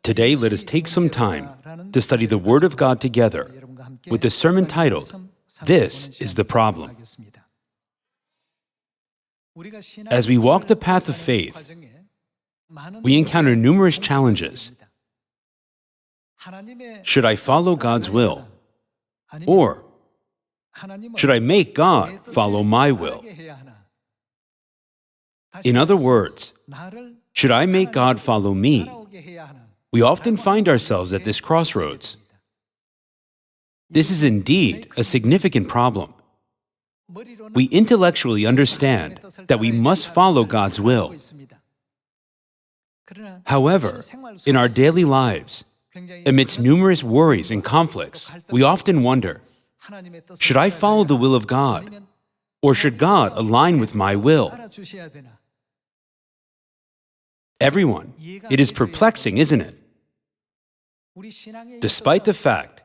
Today, let us take some time to study the Word of God together with the sermon titled, This is the Problem. As we walk the path of faith, we encounter numerous challenges. Should I follow God's will? Or should I make God follow my will? In other words, should I make God follow me? We often find ourselves at this crossroads. This is indeed a significant problem. We intellectually understand that we must follow God's will. However, in our daily lives, amidst numerous worries and conflicts, we often wonder, should I follow the will of God, or should God align with my will? Everyone, it is perplexing, isn't it? Despite the fact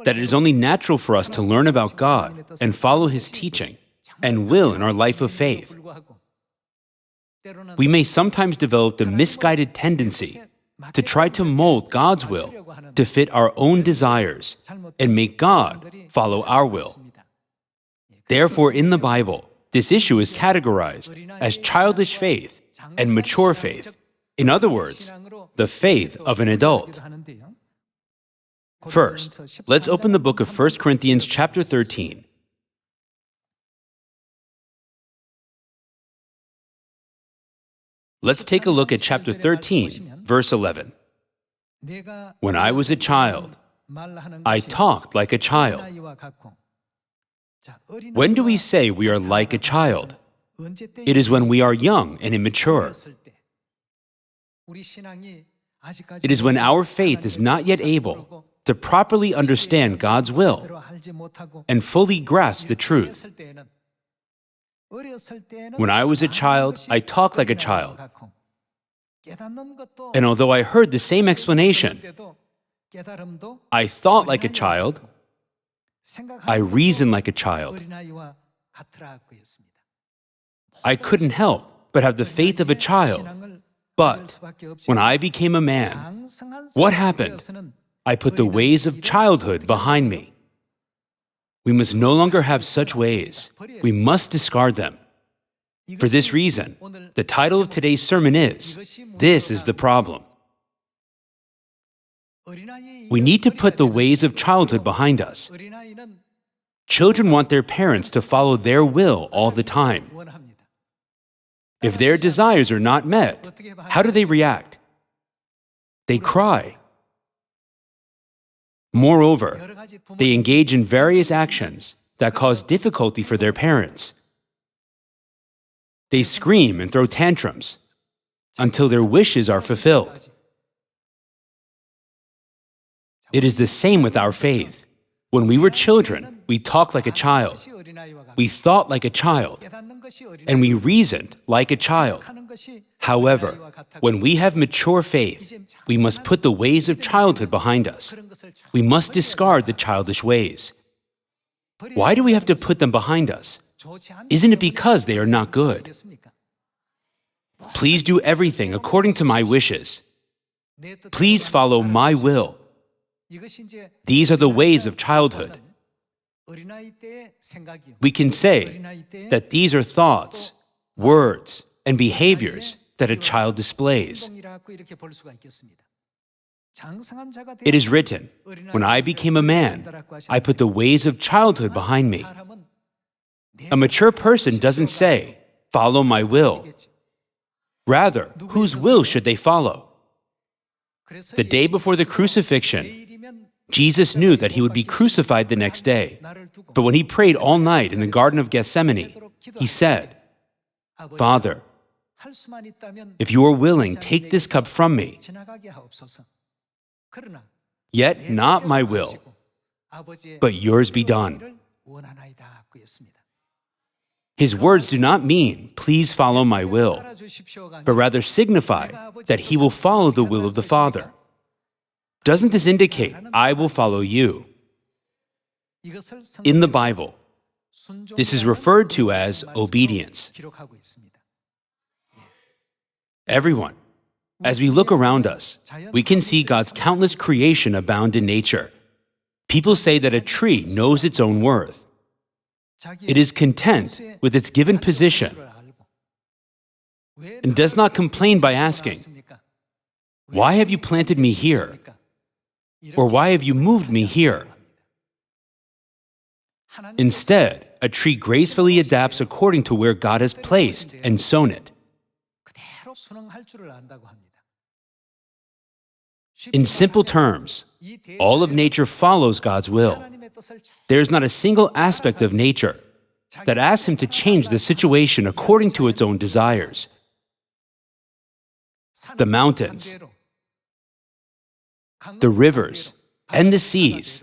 that it is only natural for us to learn about God and follow His teaching and will in our life of faith, we may sometimes develop the misguided tendency to try to mold God's will to fit our own desires and make God follow our will. Therefore, in the Bible, this issue is categorized as childish faith and mature faith. In other words, the faith of an adult. First, let's open the book of 1 Corinthians chapter 13. Let's take a look at chapter 13, verse 11. When I was a child, I talked like a child. When do we say we are like a child? It is when we are young and immature. It is when our faith is not yet able to properly understand God's will and fully grasp the truth. When I was a child, I talked like a child. And although I heard the same explanation, I thought like a child, I reasoned like a child. I couldn't help but have the faith of a child. But when I became a man, what happened? I put the ways of childhood behind me. We must no longer have such ways. We must discard them. For this reason, the title of today's sermon is, This is the Problem. We need to put the ways of childhood behind us. Children want their parents to follow their will all the time. If their desires are not met, how do they react? They cry. Moreover, they engage in various actions that cause difficulty for their parents. They scream and throw tantrums until their wishes are fulfilled. It is the same with our faith. When we were children, we talked like a child. We thought like a child. And we reasoned like a child. However, when we have mature faith, we must put the ways of childhood behind us. We must discard the childish ways. Why do we have to put them behind us? Isn't it because they are not good? Please do everything according to my wishes. Please follow my will. These are the ways of childhood. We can say that these are thoughts, words, and behaviors that a child displays. It is written, when I became a man, I put the ways of childhood behind me. A mature person doesn't say, follow my will. Rather, whose will should they follow? The day before the crucifixion, Jesus knew that He would be crucified the next day. But when He prayed all night in the Garden of Gethsemane, He said, Father, if you are willing, take this cup from me. Yet not my will, but yours be done. His words do not mean, please follow my will, but rather signify that He will follow the will of the Father. Doesn't this indicate, I will follow you? In the Bible, this is referred to as obedience. Everyone, As we look around us, we can see God's countless creation abound in nature. People say that a tree knows its own worth. It is content with its given position and does not complain by asking, "Why have you planted me here?" or "Why have you moved me here?" Instead, a tree gracefully adapts according to where God has placed and sown it. In simple terms, all of nature follows God's will. There is not a single aspect of nature that asks Him to change the situation according to its own desires. The mountains, the rivers, and the seas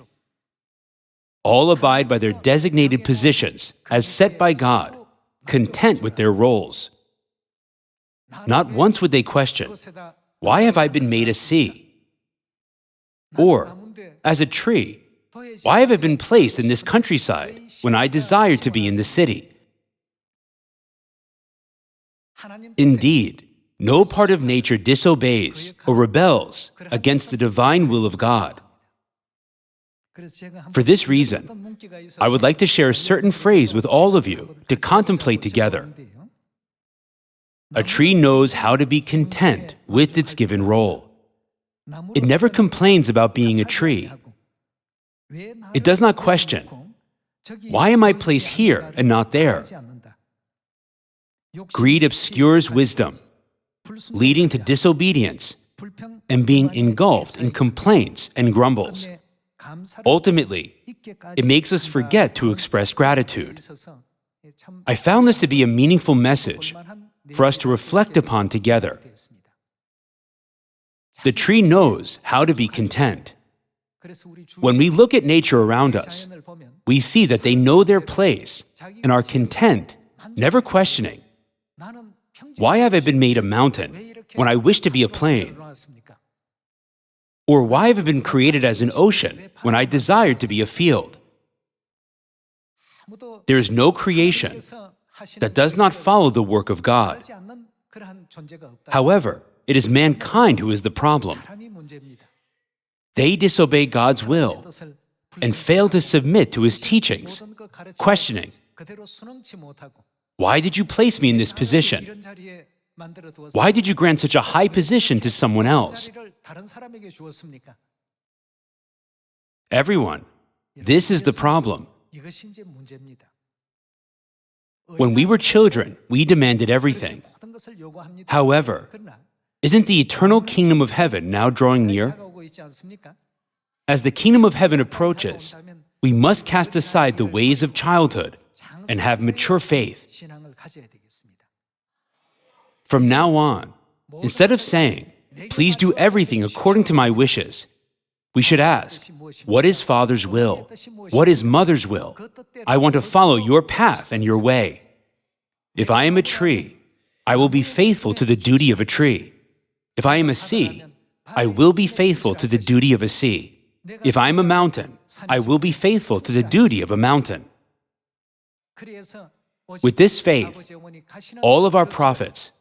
all abide by their designated positions as set by God, content with their roles. Not once would they question, "Why have I been made a sea?" Or, as a tree, "Why have I been placed in this countryside when I desire to be in the city?" Indeed, no part of nature disobeys or rebels against the divine will of God. For this reason, I would like to share a certain phrase with all of you to contemplate together. A tree knows how to be content with its given role. It never complains about being a tree. It does not question, "Why am I placed here and not there?" Greed obscures wisdom, leading to disobedience and being engulfed in complaints and grumbles. Ultimately, it makes us forget to express gratitude. I found this to be a meaningful message for us to reflect upon together. The tree knows how to be content. When we look at nature around us, we see that they know their place and are content, never questioning, "Why have I been made a mountain when I wish to be a plain?" Or "Why have I been created as an ocean when I desired to be a field?" There is no creation that does not follow the work of God. However, it is mankind who is the problem. They disobey God's will and fail to submit to His teachings, questioning, "Why did you place me in this position? Why did you grant such a high position to someone else?" Everyone, this is the problem. When we were children, we demanded everything. However, isn't the eternal kingdom of heaven now drawing near? As the kingdom of heaven approaches, we must cast aside the ways of childhood and have mature faith. From now on, instead of saying, "Please do everything according to my wishes," we should ask, "What is Father's will? What is Mother's will? I want to follow your path and your way. If I am a tree, I will be faithful to the duty of a tree. If I am a sea, I will be faithful to the duty of a sea. If I am a mountain, I will be faithful to the duty of a mountain." With this faith, all of our prophets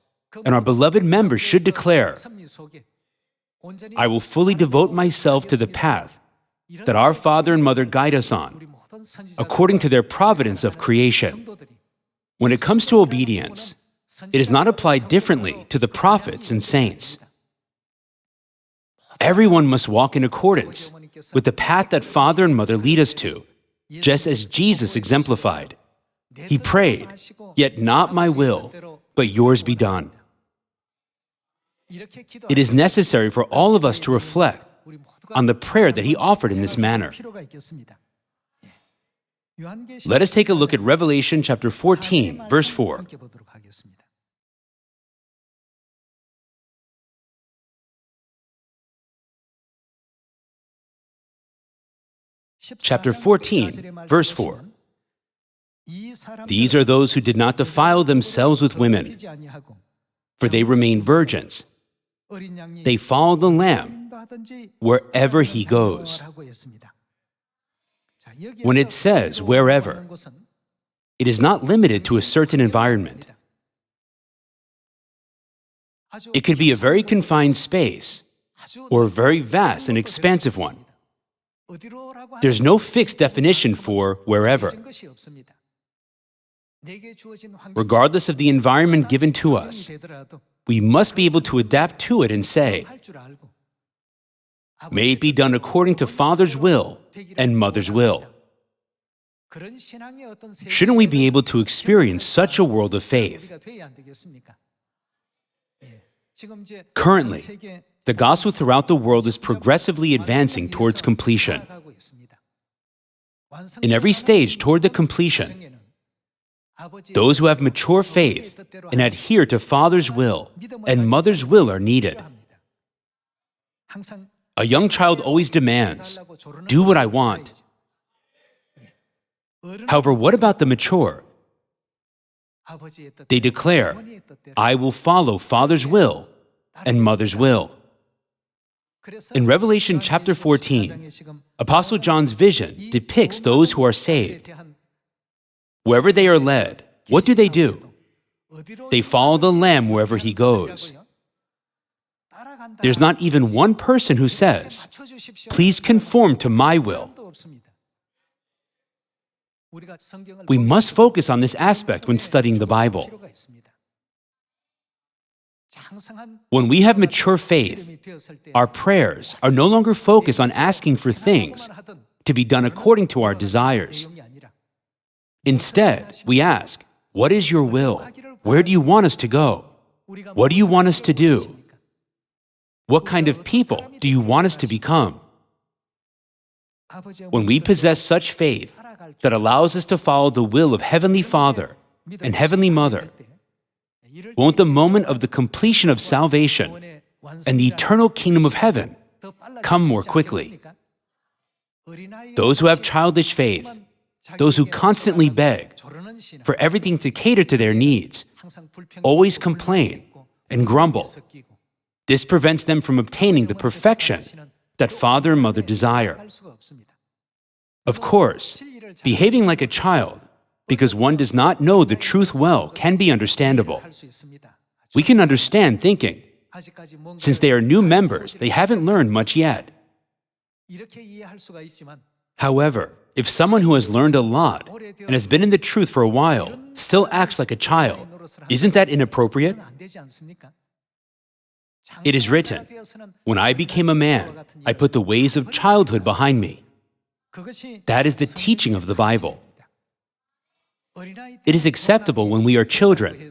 and our beloved members should declare, "I will fully devote myself to the path that our father and mother guide us on, according to their providence of creation." When it comes to obedience, it is not applied differently to the prophets and saints. Everyone must walk in accordance with the path that father and mother lead us to, just as Jesus exemplified. He prayed, "Yet not my will, but yours be done." It is necessary for all of us to reflect on the prayer that He offered in this manner. Let us take a look at Revelation chapter 14, verse 4. Chapter 14, verse 4. "These are those who did not defile themselves with women, for they remain virgins. They follow the Lamb wherever He goes." When it says wherever, it is not limited to a certain environment. It could be a very confined space or a very vast and expansive one. There's no fixed definition for wherever. Regardless of the environment given to us, we must be able to adapt to it and say, "May it be done according to Father's will and Mother's will." Shouldn't we be able to experience such a world of faith? Currently, the gospel throughout the world is progressively advancing towards completion. In every stage toward the completion, those who have mature faith and adhere to Father's will and Mother's will are needed. A young child always demands, "Do what I want." However, what about the mature? They declare, "I will follow Father's will and Mother's will." In Revelation chapter 14, Apostle John's vision depicts those who are saved. Wherever they are led, what do? They follow the Lamb wherever he goes. There's not even one person who says, "Please conform to my will." We must focus on this aspect when studying the Bible. When we have mature faith, our prayers are no longer focused on asking for things to be done according to our desires. Instead, we ask, "What is your will? Where do you want us to go? What do you want us to do? What kind of people do you want us to become?" When we possess such faith that allows us to follow the will of Heavenly Father and Heavenly Mother, won't the moment of the completion of salvation and the eternal kingdom of heaven come more quickly? Those who have childish faith, those who constantly beg for everything to cater to their needs, always complain and grumble. This prevents them from obtaining the perfection that Father and Mother desire. Of course, behaving like a child because one does not know the truth well can be understandable. We can understand thinking, since they are new members, they haven't learned much yet. However, if someone who has learned a lot and has been in the truth for a while still acts like a child, isn't that inappropriate? It is written, "When I became a man, I put the ways of childhood behind me." That is the teaching of the Bible. It is acceptable when we are children,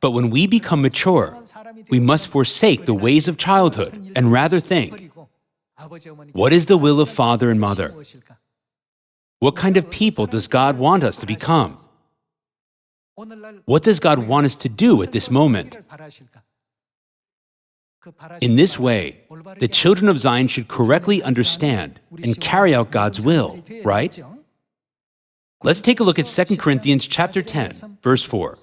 but when we become mature, we must forsake the ways of childhood and rather think, "What is the will of Father and Mother? What kind of people does God want us to become? What does God want us to do at this moment?" In this way, the children of Zion should correctly understand and carry out God's will, right? Let's take a look at 2 Corinthians chapter 10, verse 4.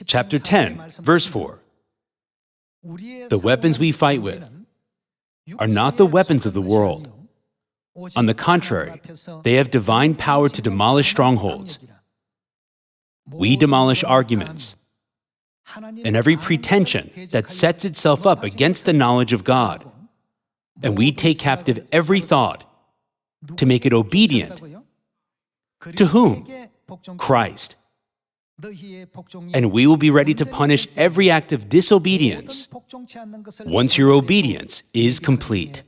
Chapter 10, verse 4. "The weapons we fight with are not the weapons of the world. On the contrary, they have divine power to demolish strongholds. We demolish arguments and every pretension that sets itself up against the knowledge of God, and we take captive every thought to make it obedient." To whom? Christ. "And we will be ready to punish every act of disobedience once your obedience is complete."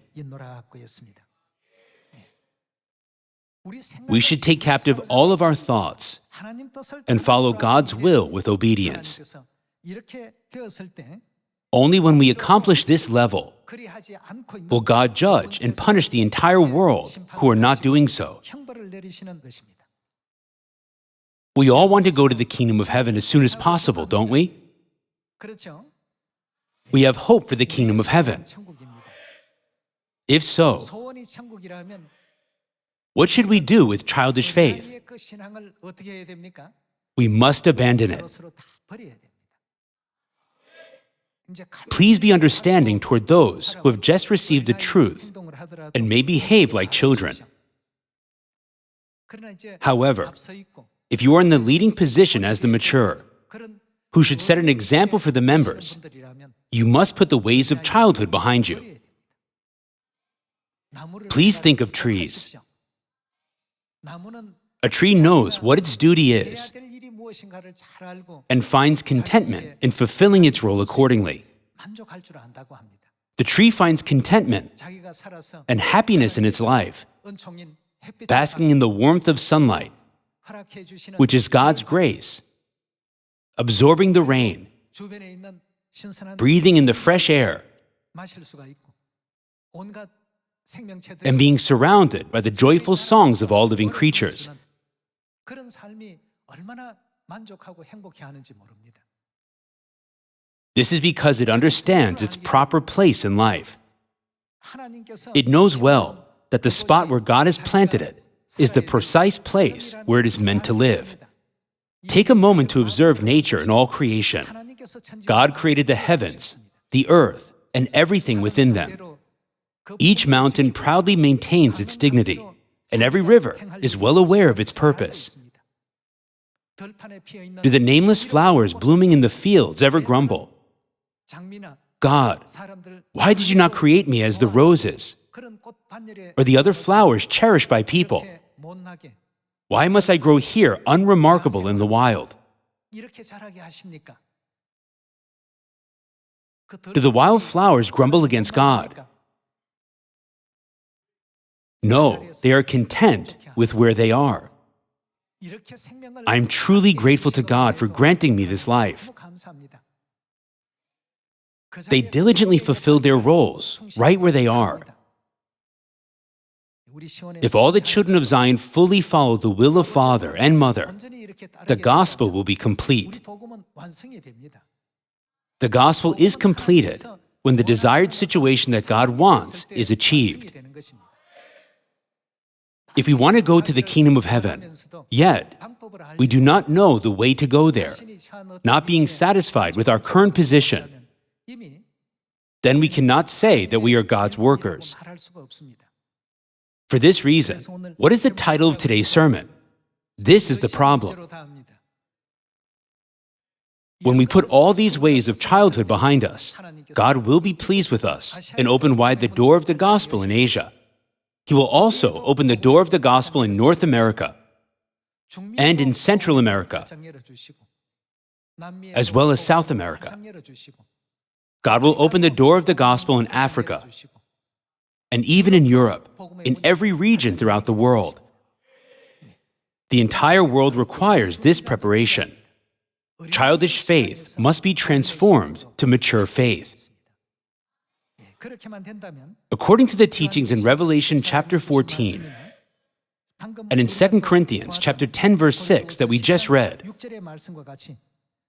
We should take captive all of our thoughts and follow God's will with obedience. Only when we accomplish this level will God judge and punish the entire world who are not doing so. We all want to go to the kingdom of heaven as soon as possible, don't we? We have hope for the kingdom of heaven. If so, what should we do with childish faith? We must abandon it. Please be understanding toward those who have just received the truth and may behave like children. However, if you are in the leading position as the mature, who should set an example for the members, you must put the ways of childhood behind you. Please think of trees. A tree knows what its duty is and finds contentment in fulfilling its role accordingly. The tree finds contentment and happiness in its life, basking in the warmth of sunlight, which is God's grace, absorbing the rain, breathing in the fresh air, and being surrounded by the joyful songs of all living creatures. This is because it understands its proper place in life. It knows well that the spot where God has planted it is the precise place where it is meant to live. Take a moment to observe nature and all creation. God created the heavens, the earth, and everything within them. Each mountain proudly maintains its dignity, and every river is well aware of its purpose. Do the nameless flowers blooming in the fields ever grumble? God, why did you not create me as the roses or the other flowers cherished by people? Why must I grow here unremarkable in the wild? Do the wild flowers grumble against God? No, they are content with where they are. I am truly grateful to God for granting me this life. They diligently fulfill their roles right where they are. If all the children of Zion fully follow the will of Father and Mother, the gospel will be complete. The gospel is completed when the desired situation that God wants is achieved. If we want to go to the kingdom of heaven, yet we do not know the way to go there, not being satisfied with our current position, then we cannot say that we are God's workers. For this reason, what is the title of today's sermon? This is the problem. When we put all these ways of childhood behind us, God will be pleased with us and open wide the door of the gospel in Asia. He will also open the door of the gospel in North America and in Central America, as well as South America. God will open the door of the gospel in Africa and even in Europe, in every region throughout the world. The entire world requires this preparation. Childish faith must be transformed to mature faith. According to the teachings in Revelation chapter 14 and in 2 Corinthians chapter 10 verse 6 that we just read,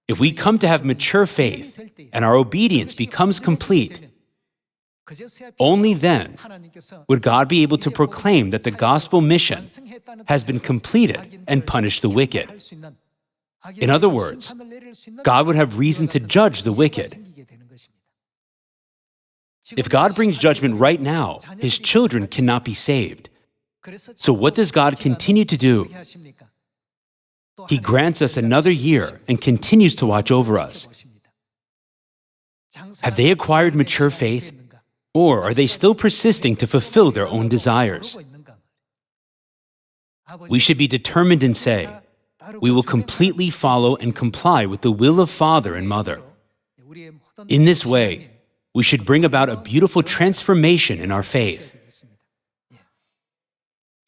if we come to have mature faith and our obedience becomes complete, only then would God be able to proclaim that the gospel mission has been completed and punish the wicked. In other words, God would have reason to judge the wicked. If God brings judgment right now, His children cannot be saved. So what does God continue to do? He grants us another year and continues to watch over us. Have they acquired mature faith, or are they still persisting to fulfill their own desires? We should be determined and say, we will completely follow and comply with the will of Father and Mother. In this way, we should bring about a beautiful transformation in our faith.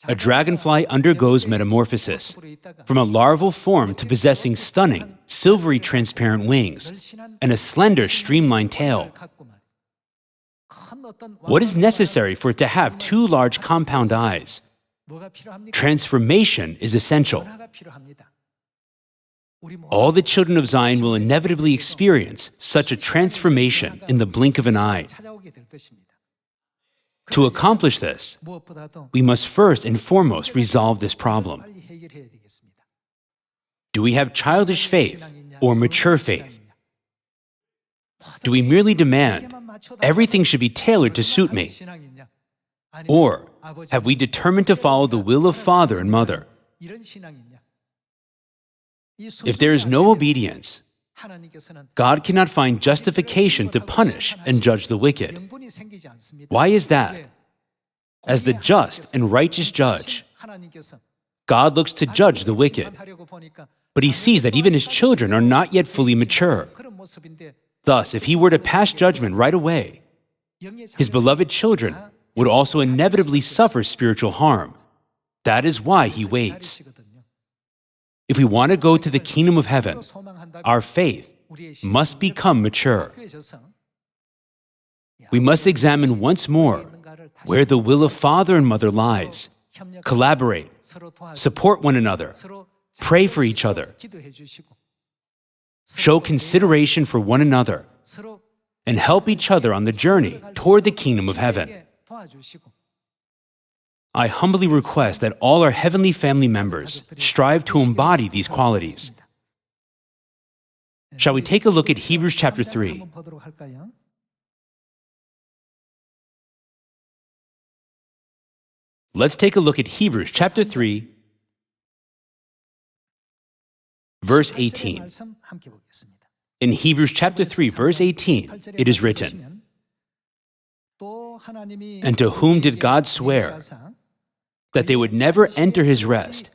A dragonfly undergoes metamorphosis from a larval form to possessing stunning, silvery transparent wings and a slender, streamlined tail. What is necessary for it to have two large compound eyes? Transformation is essential. All the children of Zion will inevitably experience such a transformation in the blink of an eye. To accomplish this, we must first and foremost resolve this problem. Do we have childish faith or mature faith? Do we merely demand everything should be tailored to suit me? Or have we determined to follow the will of Father and Mother If there is no obedience, God cannot find justification to punish and judge the wicked. Why is that? As the just and righteous judge, God looks to judge the wicked, but he sees that even his children are not yet fully mature. Thus, if he were to pass judgment right away, his beloved children would also inevitably suffer spiritual harm. That is why he waits. If we want to go to the kingdom of heaven, our faith must become mature. We must examine once more where the will of father and mother lies, collaborate, support one another, pray for each other, show consideration for one another, and help each other on the journey toward the kingdom of heaven. I humbly request that all our heavenly family members strive to embody these qualities. Shall we take a look at Hebrews chapter 3? Let's take a look at Hebrews chapter 3, verse 18. In Hebrews chapter 3, verse 18, it is written, "And to whom did God swear that they would never enter his rest,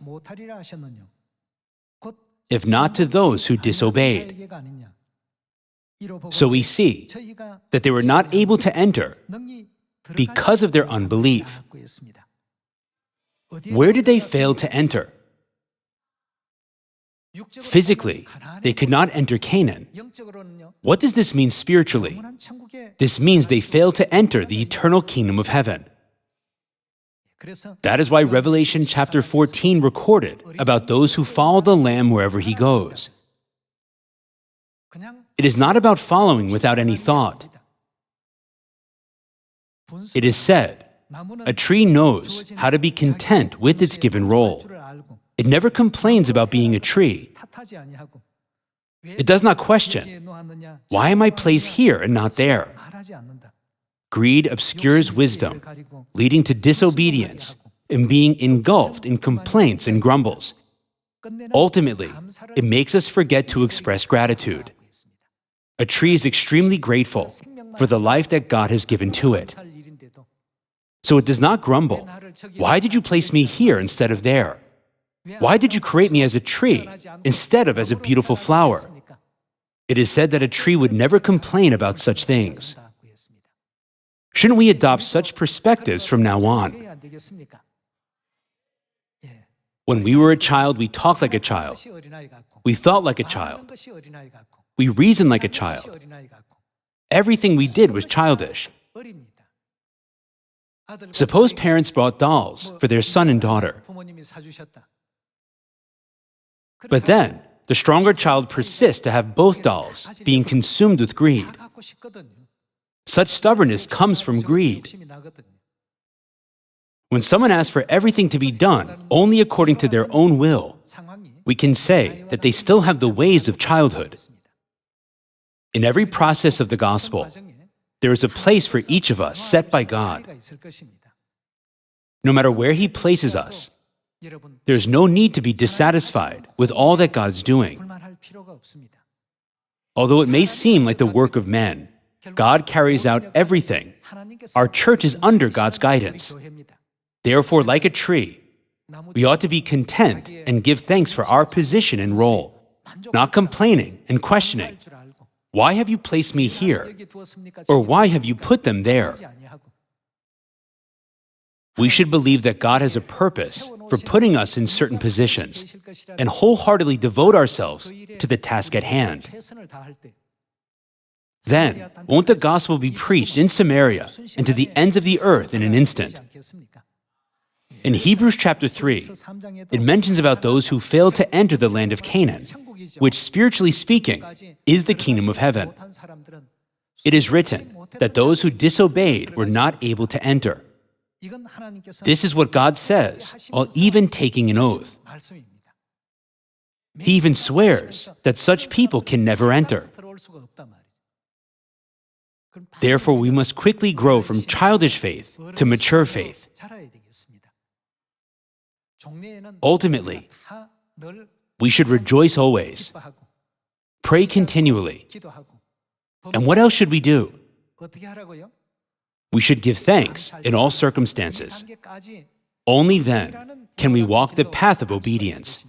if not to those who disobeyed?" So we see that they were not able to enter because of their unbelief. Where did they fail to enter? Physically, they could not enter Canaan. What does this mean spiritually? This means they failed to enter the eternal kingdom of heaven. That is why Revelation chapter 14 recorded about those who follow the Lamb wherever he goes. It is not about following without any thought. It is said, a tree knows how to be content with its given role. It never complains about being a tree. It does not question, why am I placed here and not there? Greed obscures wisdom, leading to disobedience and being engulfed in complaints and grumbles. Ultimately, it makes us forget to express gratitude. A tree is extremely grateful for the life that God has given to it. So it does not grumble, "Why did you place me here instead of there? Why did you create me as a tree instead of as a beautiful flower?" It is said that a tree would never complain about such things. Shouldn't we adopt such perspectives from now on? When we were a child, we talked like a child. We thought like a child. We reasoned like a child. Everything we did was childish. Suppose parents bought dolls for their son and daughter. But then, the stronger child persists to have both dolls, being consumed with greed. Such stubbornness comes from greed. When someone asks for everything to be done only according to their own will, we can say that they still have the ways of childhood. In every process of the gospel, there is a place for each of us set by God. No matter where he places us, there is no need to be dissatisfied with all that God is doing. Although it may seem like the work of men, God carries out everything. Our church is under God's guidance. Therefore, like a tree, we ought to be content and give thanks for our position and role, not complaining and questioning, "Why have you placed me here?" or "Why have you put them there?" We should believe that God has a purpose for putting us in certain positions and wholeheartedly devote ourselves to the task at hand. Then, won't the gospel be preached in Samaria and to the ends of the earth in an instant? In Hebrews chapter 3, it mentions about those who failed to enter the land of Canaan, which, spiritually speaking, is the kingdom of heaven. It is written that those who disobeyed were not able to enter. This is what God says, while even taking an oath. He even swears that such people can never enter. Therefore, we must quickly grow from childish faith to mature faith. Ultimately, we should rejoice always, pray continually. And what else should we do? We should give thanks in all circumstances. Only then can we walk the path of obedience.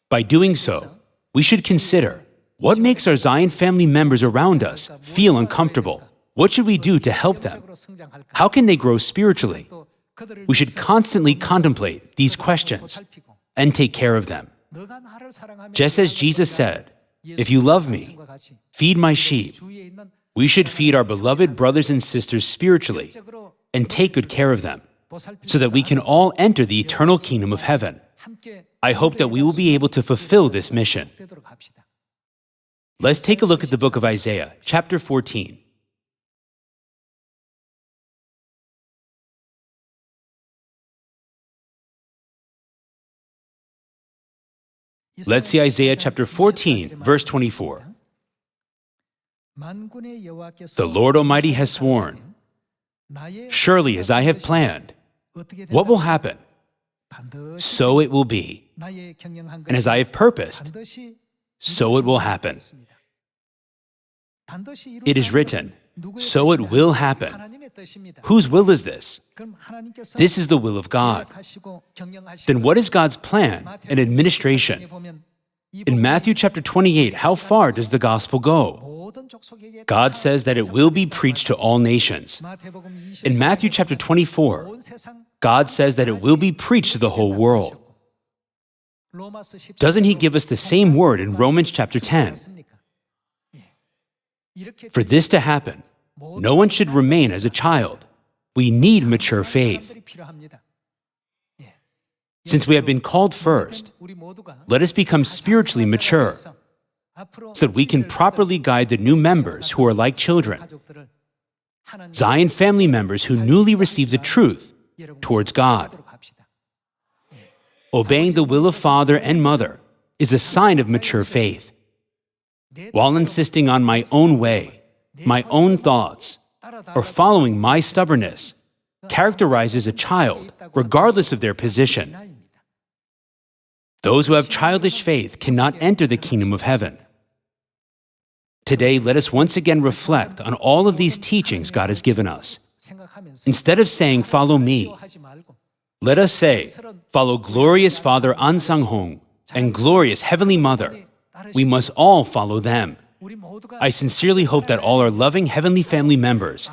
By doing so, we should consider what makes our Zion family members around us feel uncomfortable. What should we do to help them? How can they grow spiritually? We should constantly contemplate these questions and take care of them. Just as Jesus said, "If you love me, feed my sheep," we should feed our beloved brothers and sisters spiritually and take good care of them so that we can all enter the eternal kingdom of heaven. I hope that we will be able to fulfill this mission. Let's take a look at the book of Isaiah, chapter 14. Let's see Isaiah chapter 14, verse 24. The Lord Almighty has sworn, "Surely as I have planned, what will happen? So it will be. And as I have purposed, so it will happen." It is written, so it will happen. Whose will is this? This is the will of God. Then what is God's plan and administration? In Matthew chapter 28, how far does the gospel go? God says that it will be preached to all nations. In Matthew chapter 24, God says that it will be preached to the whole world. Doesn't He give us the same word in Romans chapter 10? For this to happen, no one should remain as a child. We need mature faith. Since we have been called first, let us become spiritually mature so that we can properly guide the new members who are like children, Zion family members who newly received the truth towards God. Obeying the will of father and mother is a sign of mature faith. While insisting on my own way, my own thoughts, or following my stubbornness, characterizes a child regardless of their position. Those who have childish faith cannot enter the kingdom of heaven. Today, let us once again reflect on all of these teachings God has given us. Instead of saying, "Follow me," let us say, "Follow glorious Father Ahnsahnghong and glorious Heavenly Mother." We must all follow them. I sincerely hope that all our loving Heavenly family members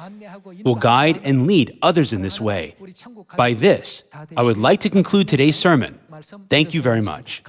will guide and lead others in this way. By this, I would like to conclude today's sermon. Thank you very much.